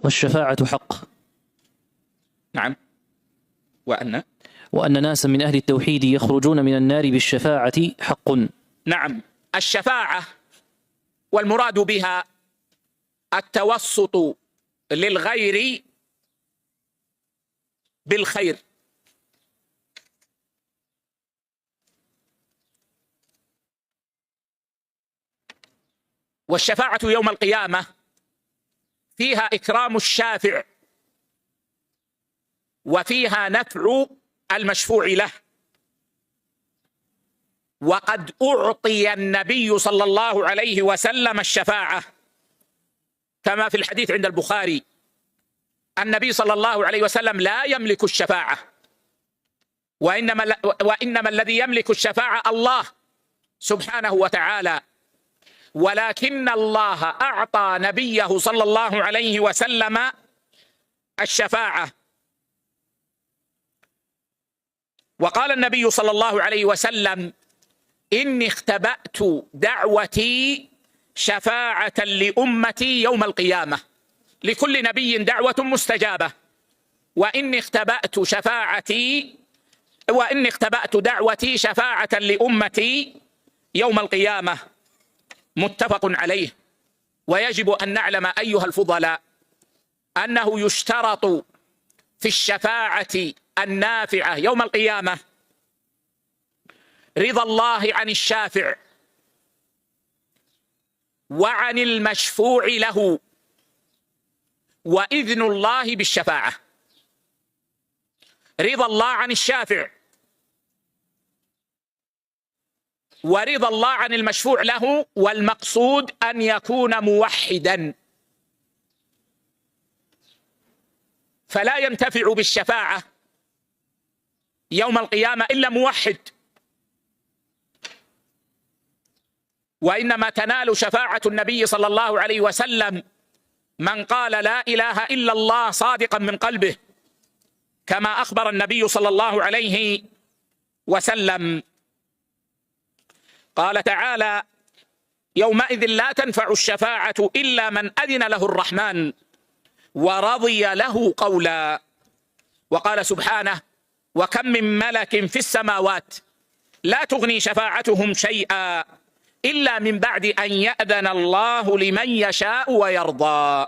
والشفاعة حق. نعم. وأن ناسا من أهل التوحيد يخرجون من النار بالشفاعة حق. نعم. الشفاعة والمراد بها التوسط للغير بالخير، والشفاعة يوم القيامة فيها إكرام الشافع وفيها نفع المشفوع له. وقد أعطي النبي صلى الله عليه وسلم الشفاعة كما في الحديث عند البخاري، النبي صلى الله عليه وسلم لا يملك الشفاعة، وإنما الذي يملك الشفاعة الله سبحانه وتعالى، ولكن الله أعطى نبيه صلى الله عليه وسلم الشفاعة. وقال النبي صلى الله عليه وسلم: إني اختبأت دعوتي شفاعة لأمتي يوم القيامة. لكل نبي دعوة مستجابة، وإني اختبأت دعوتي شفاعة لأمتي يوم القيامة. متفق عليه. ويجب أن نعلم أيها الفضلاء أنه يشترط في الشفاعة النافعة يوم القيامة رضا الله عن الشافع وعن المشفوع له، وإذن الله بالشفاعة. رضا الله عن الشافع ورضا الله عن المشفوع له، والمقصود أن يكون موحدا، فلا ينتفع بالشفاعة يوم القيامة إلا موحد، وإنما تنال شفاعة النبي صلى الله عليه وسلم من قال لا إله إلا الله صادقا من قلبه، كما أخبر النبي صلى الله عليه وسلم. قال تعالى: يومئذ لا تنفع الشفاعة إلا من أذن له الرحمن ورضي له قولا. وقال سبحانه: وكم من ملك في السماوات لا تغني شفاعتهم شيئا إلا من بعد أن يأذن الله لمن يشاء ويرضى.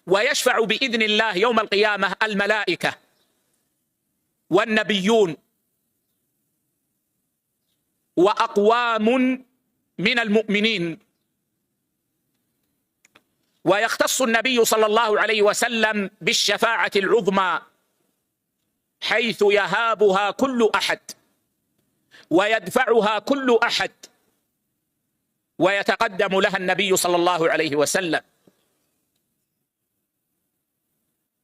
ويشفع بإذن الله يوم القيامة الملائكة والنبيون وأقوام من المؤمنين. ويختص النبي صلى الله عليه وسلم بالشفاعة العظمى، حيث يهابها كل أحد ويدفعها كل أحد، ويتقدم لها النبي صلى الله عليه وسلم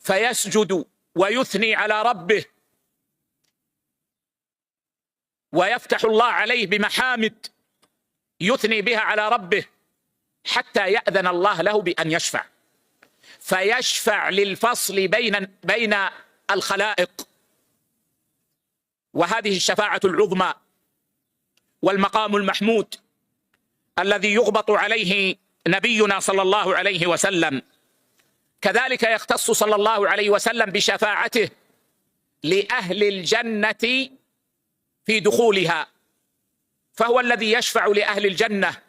فيسجد ويثني على ربه، ويفتح الله عليه بمحامد يثني بها على ربه حتى يأذن الله له بأن يشفع، فيشفع للفصل بين الخلائق. وهذه الشفاعة العظمى والمقام المحمود الذي يغبط عليه نبينا صلى الله عليه وسلم. كذلك يختص صلى الله عليه وسلم بشفاعته لأهل الجنة في دخولها، فهو الذي يشفع لأهل الجنة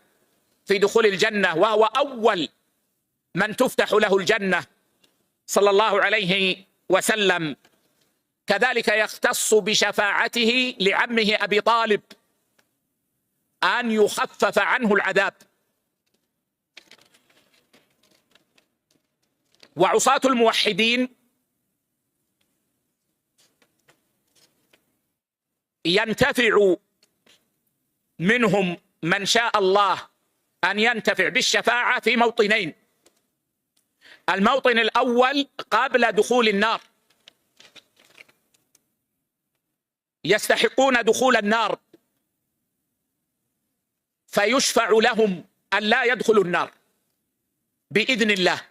في دخول الجنة، وهو أول من تفتح له الجنة صلى الله عليه وسلم. كذلك يختص بشفاعته لعمه أبي طالب أن يخفف عنه العذاب. وعصاة الموحدين ينتفع منهم من شاء الله أن ينتفع بالشفاعة في موطنين: الموطن الأول قبل دخول النار، يستحقون دخول النار فيشفع لهم أن لا يدخلوا النار بإذن الله،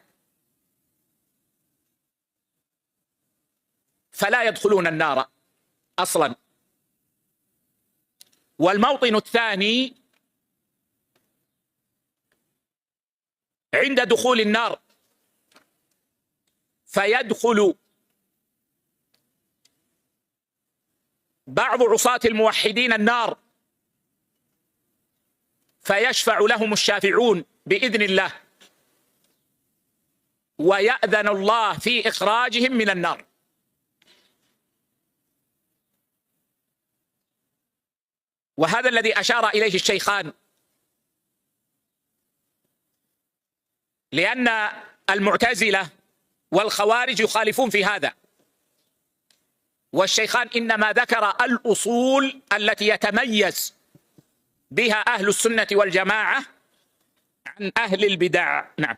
فلا يدخلون النار أصلا. والموطن الثاني عند دخول النار، فيدخل بعض عصاة الموحدين النار فيشفع لهم الشافعون بإذن الله، ويأذن الله في إخراجهم من النار. وهذا الذي أشار إليه الشيخان، لأن المعتزلة والخوارج يخالفون في هذا، والشيخان إنما ذكر الأصول التي يتميز بها أهل السنة والجماعة عن أهل البدع. نعم.